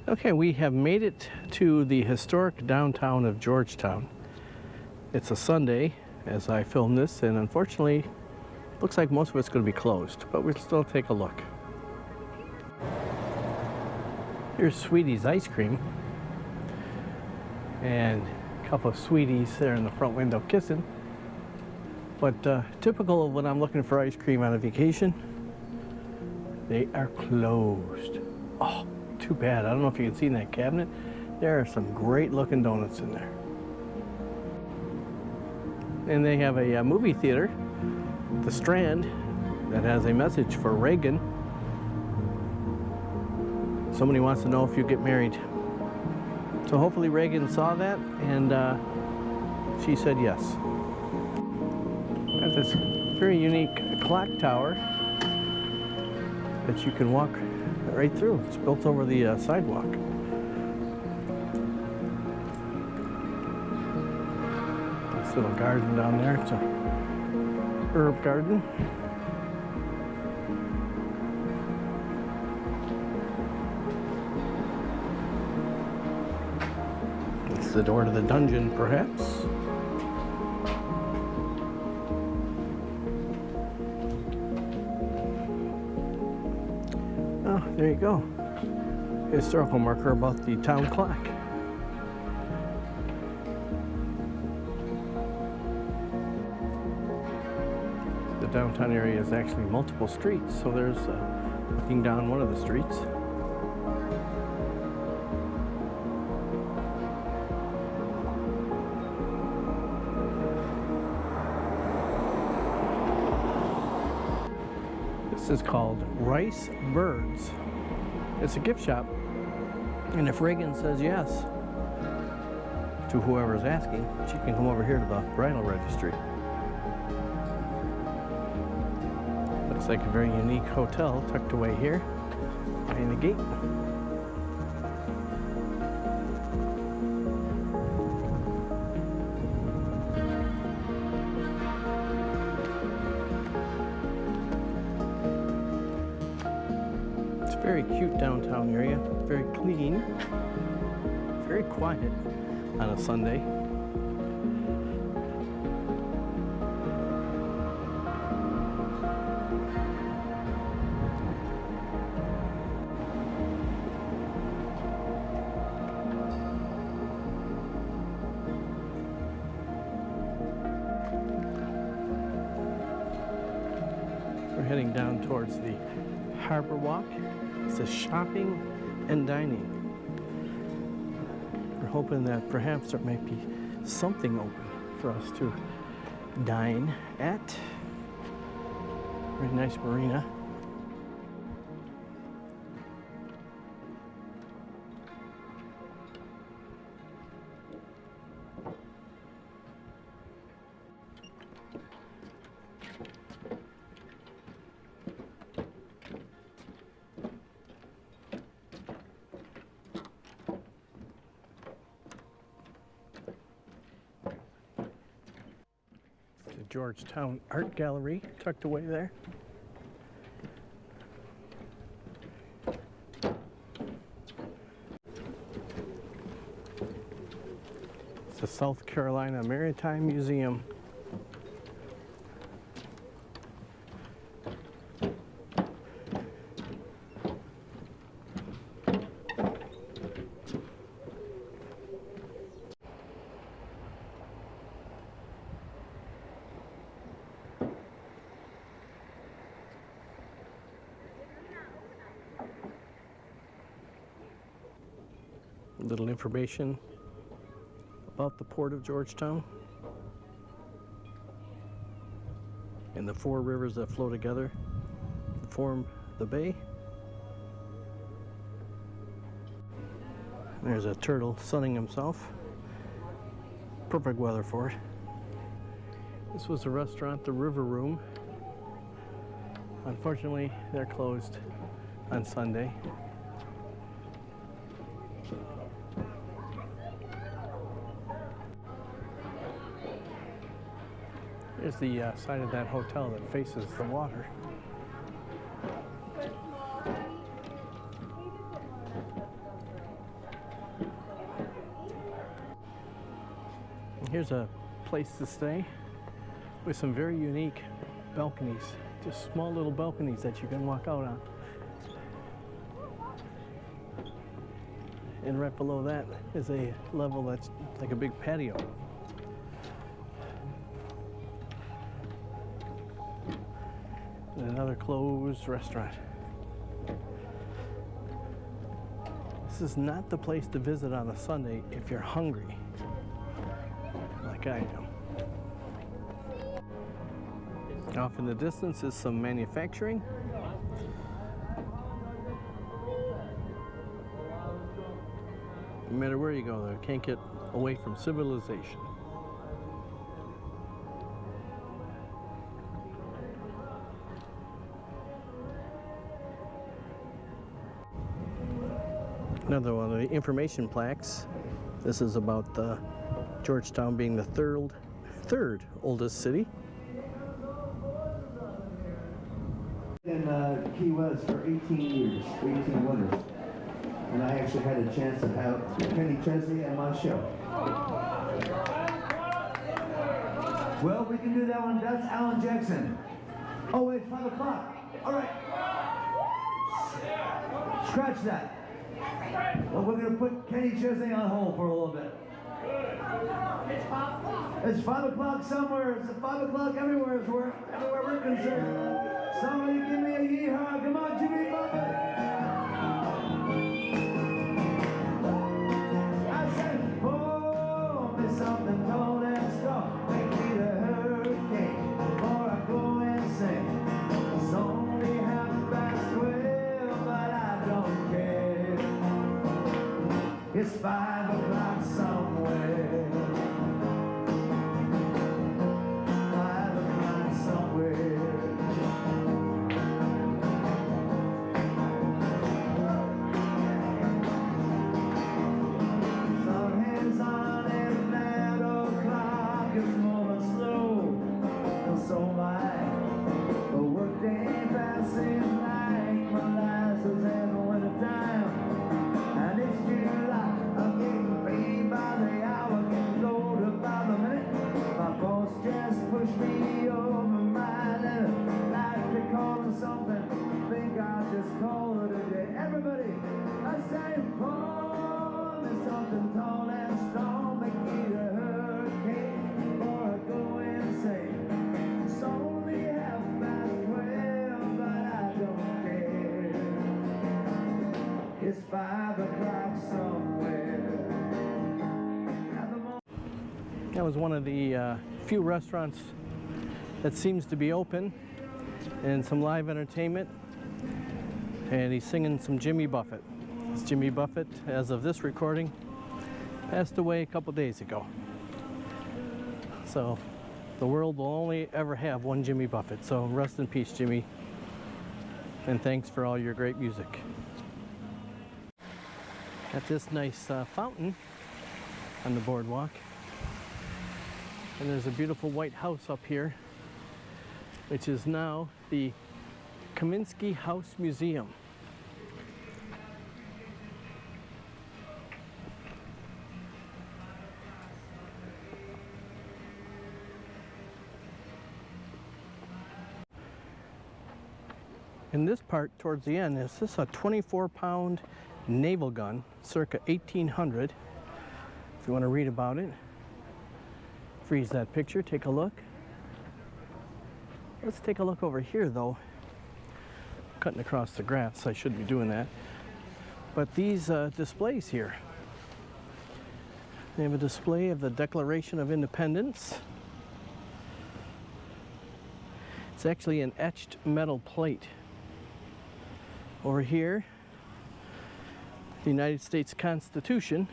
Okay, we have made it to the historic downtown of Georgetown. It's a Sunday as I film this, and unfortunately, looks like most of it's going to be closed, but we'll still take a look. Here's Sweetie's ice cream, and a couple of sweeties there in the front window kissing. But typical of when I'm looking for ice cream on a vacation, they are closed. Oh, too bad. I don't know if you can see in that cabinet, there are some great looking donuts in there. And they have a movie theater, the Strand, that has a message for Reagan. Somebody wants to know if you get married. So hopefully Reagan saw that, and she said yes. Got this very unique clock tower that you can walk right through. It's built over the sidewalk. This little garden down there, it's a herb garden. It's the door to the dungeon, perhaps. Oh, there you go. Historical marker about the town clock. The downtown area is actually multiple streets, so there's looking down one of the streets. This is called Rice Birds. It's a gift shop, and if Reagan says yes to whoever's asking, she can come over here to the bridal registry. Looks like a very unique hotel tucked away here behind the gate. Very cute downtown area, very clean, very quiet on a Sunday. We're heading down towards the Harborwalk. It says shopping and dining. We're hoping that perhaps there might be something open for us to dine at. Very nice marina. Georgetown Art Gallery tucked away there. It's the South Carolina Maritime Museum. Little information about the port of Georgetown and the four rivers that flow together to form the bay. There's a turtle sunning himself. Perfect weather for it. This was the restaurant, the River Room. Unfortunately, they're closed on Sunday. Here's the side of that hotel that faces the water. Here's a place to stay with some very unique balconies, just small little balconies that you can walk out on. And right below that is a level that's like a big patio. And another closed restaurant. This is not the place to visit on a Sunday if you're hungry, like I am. Off in the distance is some manufacturing. No matter where you go, though, you can't get away from civilization. Another one of the information plaques. This is about Georgetown being the third oldest city. In Key West for 18 years, 18 winters. And I actually had a chance to have Kenny Chesney on my show. Well, we can do that one. That's Alan Jackson. Oh, it's 5 o'clock. All right. Scratch that. Well, we're going to put Kenny Chesney on hold for a little bit. It's 5 o'clock somewhere. It's 5 o'clock everywhere. Everywhere we're concerned. Somebody give me a yeehaw. Come on, Jimmy Buffett. I said, oh, there's something cold and strong. Make me the hurricane before I go insane. It's only 12:30, but I don't care. It's 5 o'clock somewhere. 5 o'clock somewhere. It's 5 o'clock somewhere. That was one of the few restaurants that seems to be open and some live entertainment. And he's singing some Jimmy Buffett. It's Jimmy Buffett, as of this recording, passed away a couple days ago. So the world will only ever have one Jimmy Buffett. So rest in peace, Jimmy. And thanks for all your great music. Got this nice fountain on the boardwalk. And there's a beautiful white house up here, which is now the Kaminsky House Museum. In this part towards the end, is this a 24-pound naval gun, circa 1800. If you want to read about it, freeze that picture, take a look. Let's take a look over here though. Cutting across the grass, I shouldn't be doing that. But these displays here, they have a display of the Declaration of Independence. It's actually an etched metal plate. Over here, the United States Constitution,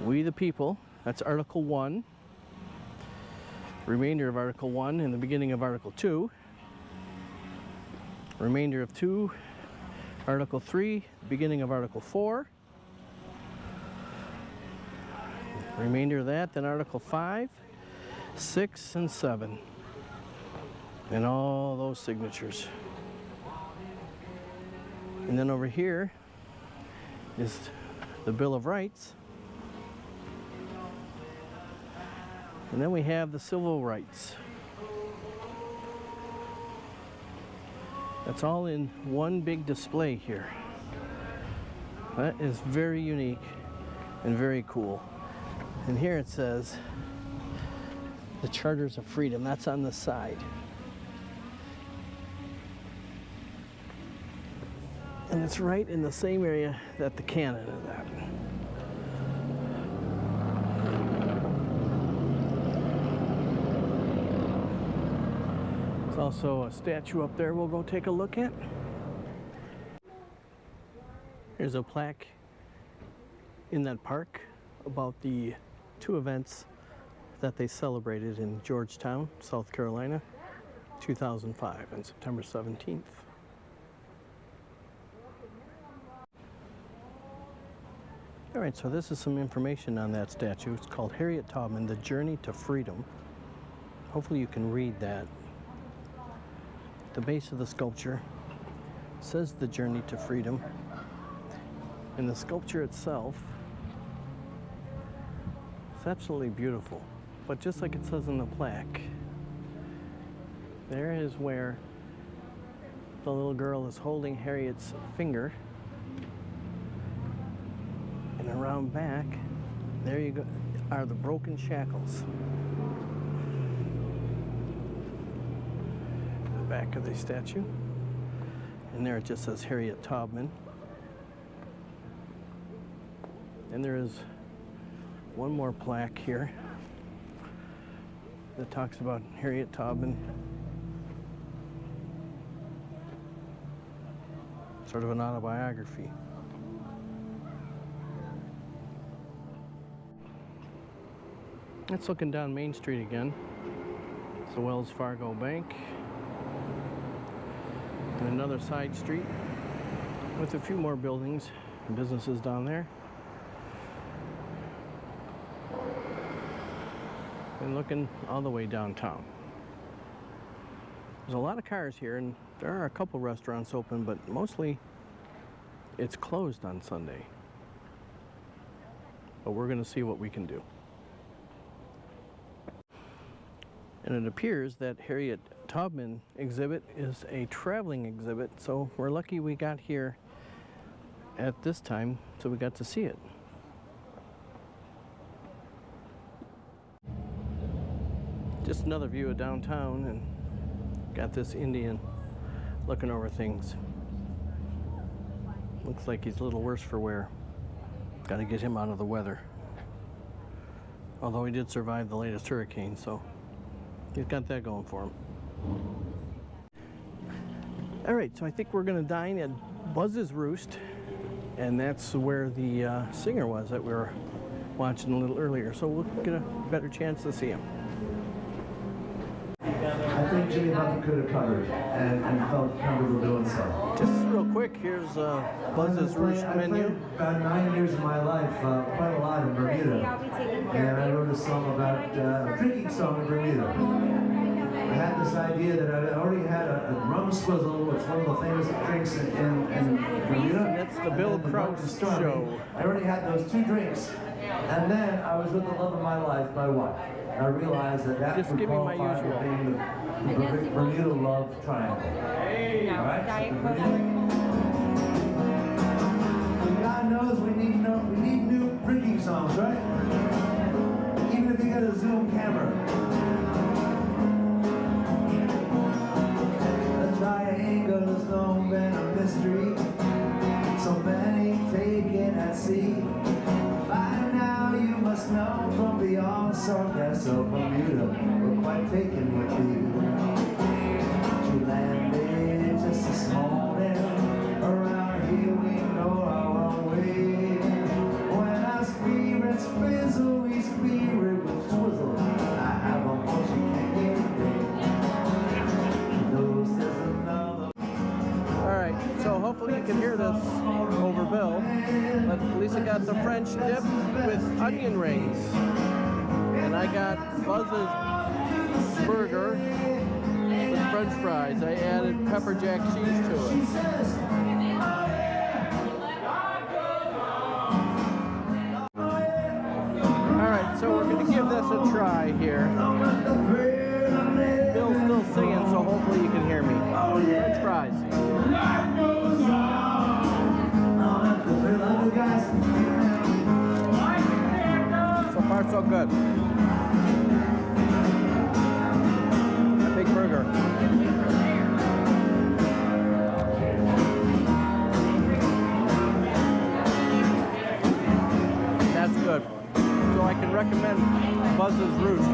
we the people, that's Article 1, remainder of Article 1 and the beginning of Article 2, remainder of 2, Article 3, beginning of Article 4, remainder of that, then Article 5, 6, and 7, and all those signatures. And then over here is the Bill of Rights. And then we have the civil rights. That's all in one big display here. That is very unique and very cool. And here it says the Charters of Freedom. That's on the side. And it's right in the same area that the cannon is at. There's also a statue up there we'll go take a look at. There's a plaque in that park about the two events that they celebrated in Georgetown, South Carolina, 2005, on September 17th. All right, so this is some information on that statue. It's called Harriet Taubman, The Journey to Freedom. Hopefully you can read that. The base of the sculpture says The Journey to Freedom. And the sculpture itself is absolutely beautiful. But just like it says in the plaque, there is where the little girl is holding Harriet's finger. And around back, there you go, are the broken shackles. The back of the statue. And there it just says Harriet Taubman. And there is one more plaque here that talks about Harriet Taubman. Sort of an autobiography. It's looking down Main Street again. It's the Wells Fargo Bank. And another side street with a few more buildings and businesses down there. And looking all the way downtown. There's a lot of cars here, and there are a couple restaurants open, but mostly it's closed on Sunday. But we're going to see what we can do. And it appears that Harriet Taubman exhibit is a traveling exhibit, so we're lucky we got here at this time, so we got to see it. Just another view of downtown, and got this Indian looking over things. Looks like he's a little worse for wear. Got to get him out of the weather. Although he did survive the latest hurricane, so he's got that going for him. All right, so I think we're going to dine at Buzz's Roost, and that's where the singer was that we were watching a little earlier. So we'll get a better chance to see him. I think Jimmy Buffett could have covered and felt comfortable doing so. Just real quick, here's Buzz's Roost menu. I played about 9 years of my life, quite a lot in Bermuda. And I wrote a song about a drinking song in Bermuda. I had this idea that I already had a rum swizzle, which is one of the famous drinks in Bermuda. That's the Bil Krauss show. I already had those two drinks. And then I was with the love of my life, my wife. I realized that Just would give me my qualify usual. for being the Bermuda Love Triangle. All right? Diet Coke. God knows we need new drinking songs, right? Even if you got a Zoom camera. The triangle has long been a mystery. So many taken at sea. By now you must know from beyond Sargasso of Bermuda, we're quite taken with you. You landed just this morning. Around here we know our own way. When our spirits fizzle, we spirit will twizzle. I have a horse you can't get away. Knows there's another. All right, so hopefully you can hear this over Bill. But Lisa got the French dip with onion rings. And I got Buzz's burger with French fries. I added pepper jack cheese to it. All right, so we're going to give this a try here. real good. A big burger. That's good. So I can recommend Buzz's Roost.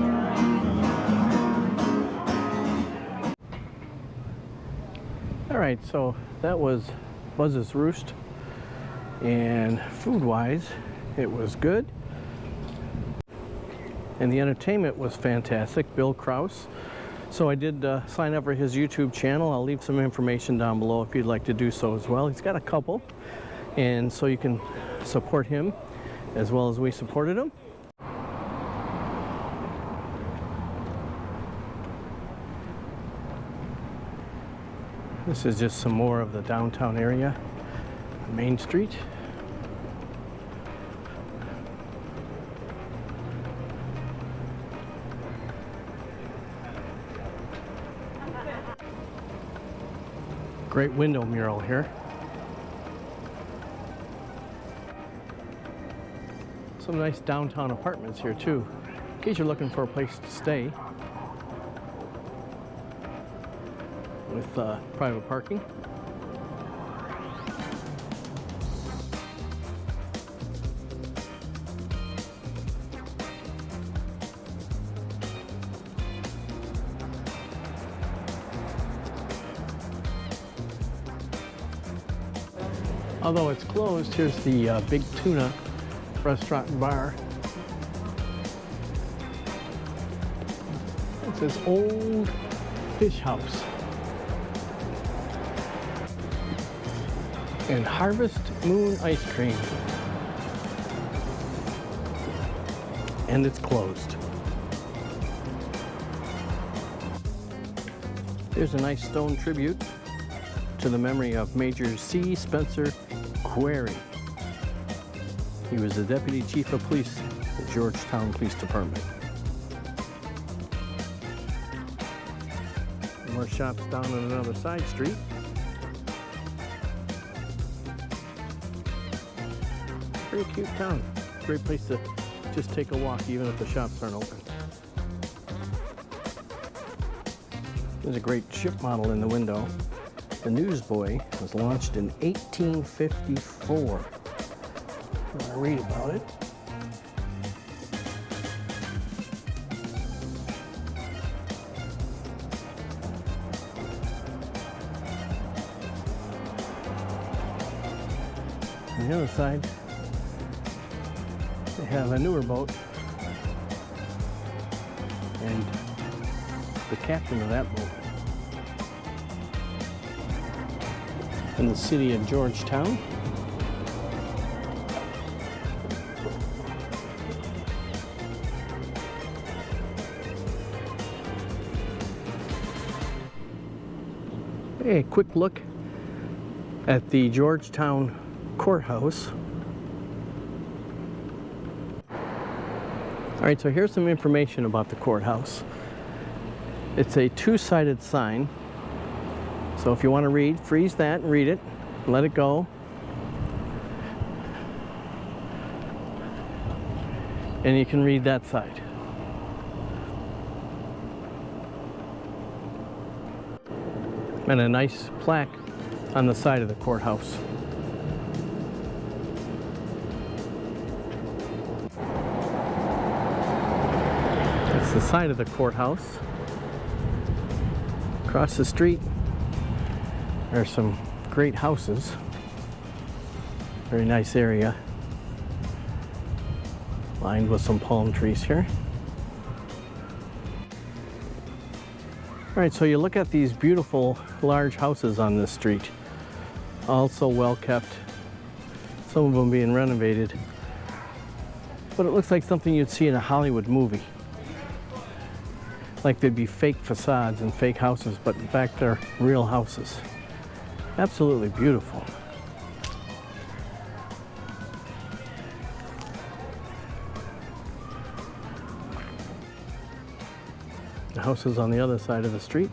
All right, so that was Buzz's Roost, and food-wise, it was good, and the entertainment was fantastic. Bil Krauss. So I did sign up for his YouTube channel. I'll leave some information down below if you'd like to do so as well. He's got a couple, and so you can support him as well as we supported him. This is just some more of the downtown area, Main Street. Great window mural here. Some nice downtown apartments here too, in case you're looking for a place to stay with private parking. Although it's closed, here's the Big Tuna restaurant and bar. It's this old fish house. And Harvest Moon ice cream. And it's closed. Here's a nice stone tribute to the memory of Major C. Spencer Query. He was the Deputy Chief of Police at Georgetown Police Department. More shops down on another side street. Pretty cute town. Great place to just take a walk even if the shops aren't open. There's a great ship model in the window. The Newsboy was launched in 1854. I want to read about it. On the other side, they have a newer boat, and the captain of that boat. In the city of Georgetown. A quick look at the Georgetown courthouse. All right, so here's some information about the courthouse. It's a two-sided sign. So if you want to read, freeze that and read it. Let it go. And you can read that side. And a nice plaque on the side of the courthouse. That's the side of the courthouse. Across the street, there's some great houses. Very nice area. Lined with some palm trees here. All right, so you look at these beautiful large houses on this street. Also well kept. Some of them being renovated. But it looks like something you'd see in a Hollywood movie. Like they'd be fake facades and fake houses, but in fact they're real houses. Absolutely beautiful. The house is on the other side of the street.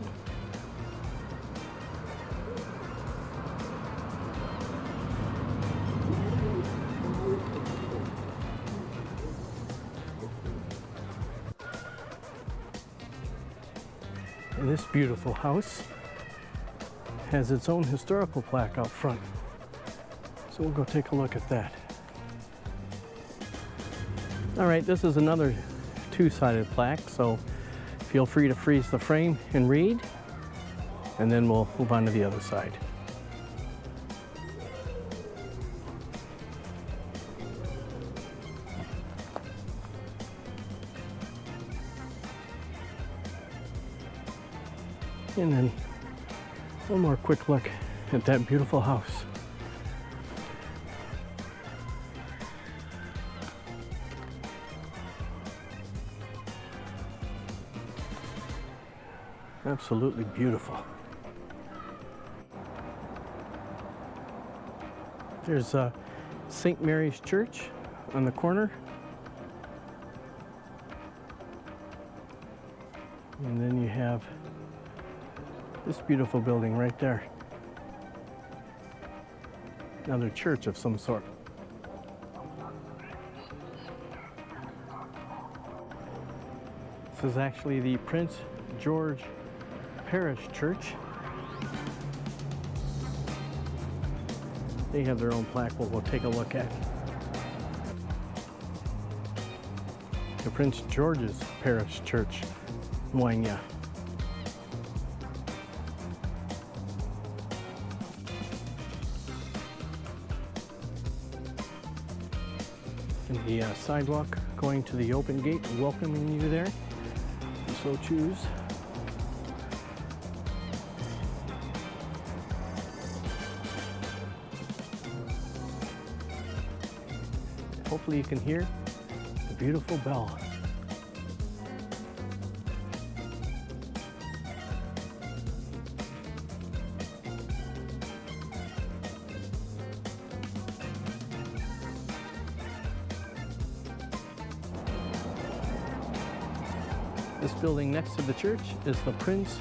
And this beautiful house has its own historical plaque out front. So we'll go take a look at that. All right, this is another two-sided plaque, so feel free to freeze the frame and read, and then we'll move on to the other side. And then one more quick look at that beautiful house. Absolutely beautiful. There's St. Mary's Church on the corner. And then you have this beautiful building right there. Another church of some sort. This is actually the Prince George Parish Church. They have their own plaque we'll take a look at. The Prince George's Parish Church, Moynia. And the sidewalk going to the open gate, welcoming you there, if you so choose. Hopefully you can hear the beautiful bell. This building next to the church is the Prince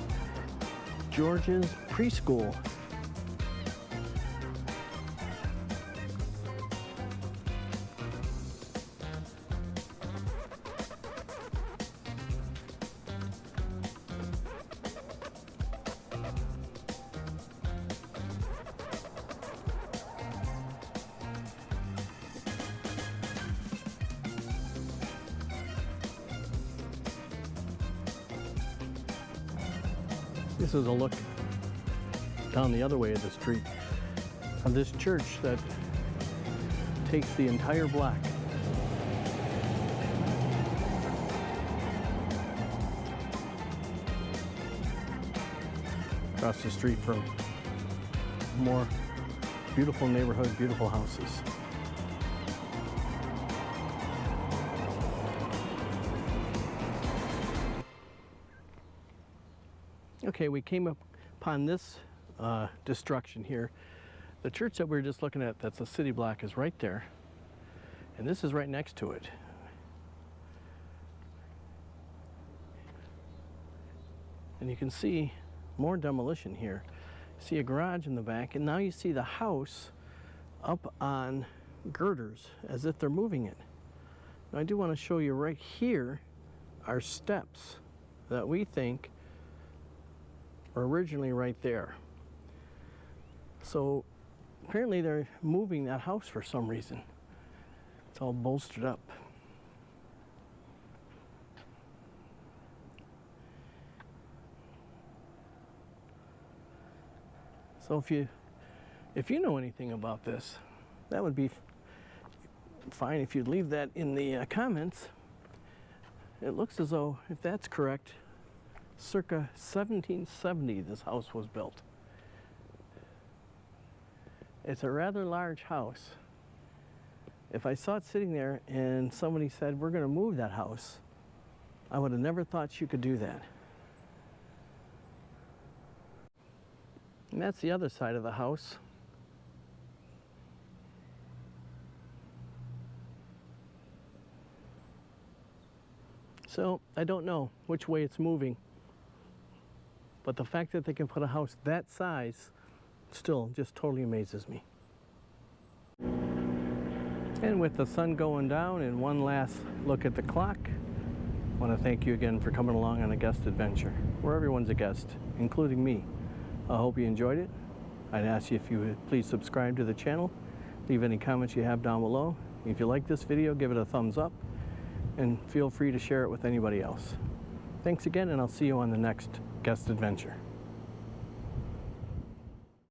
George's Preschool. This is a look down the other way of the street of this church that takes the entire block. Across the street from more beautiful neighborhood, beautiful houses. Okay, we came upon this destruction here. The church that we were just looking at, that's a city block, is right there. And this is right next to it. And you can see more demolition here. See a garage in the back, and now you see the house up on girders as if they're moving it. Now I do want to show you right here are steps that we think are originally right there. So apparently they're moving that house for some reason. It's all bolstered up. So if you know anything about this, that would be fine if you'd leave that in the comments. It looks as though, if that's correct, circa 1770 this house was built. It's a rather large house. If I saw it sitting there and somebody said, we're going to move that house, I would have never thought you could do that. And that's the other side of the house. So I don't know which way it's moving, but the fact that they can put a house that size still just totally amazes me. And with the sun going down and one last look at the clock, want to thank you again for coming along on a guest adventure, where everyone's a guest, including me. I hope you enjoyed it. I'd ask you if you would please subscribe to the channel, leave any comments you have down below. If you like this video, give it a thumbs up, and feel free to share it with anybody else. Thanks again, and I'll see you on the next guest adventure.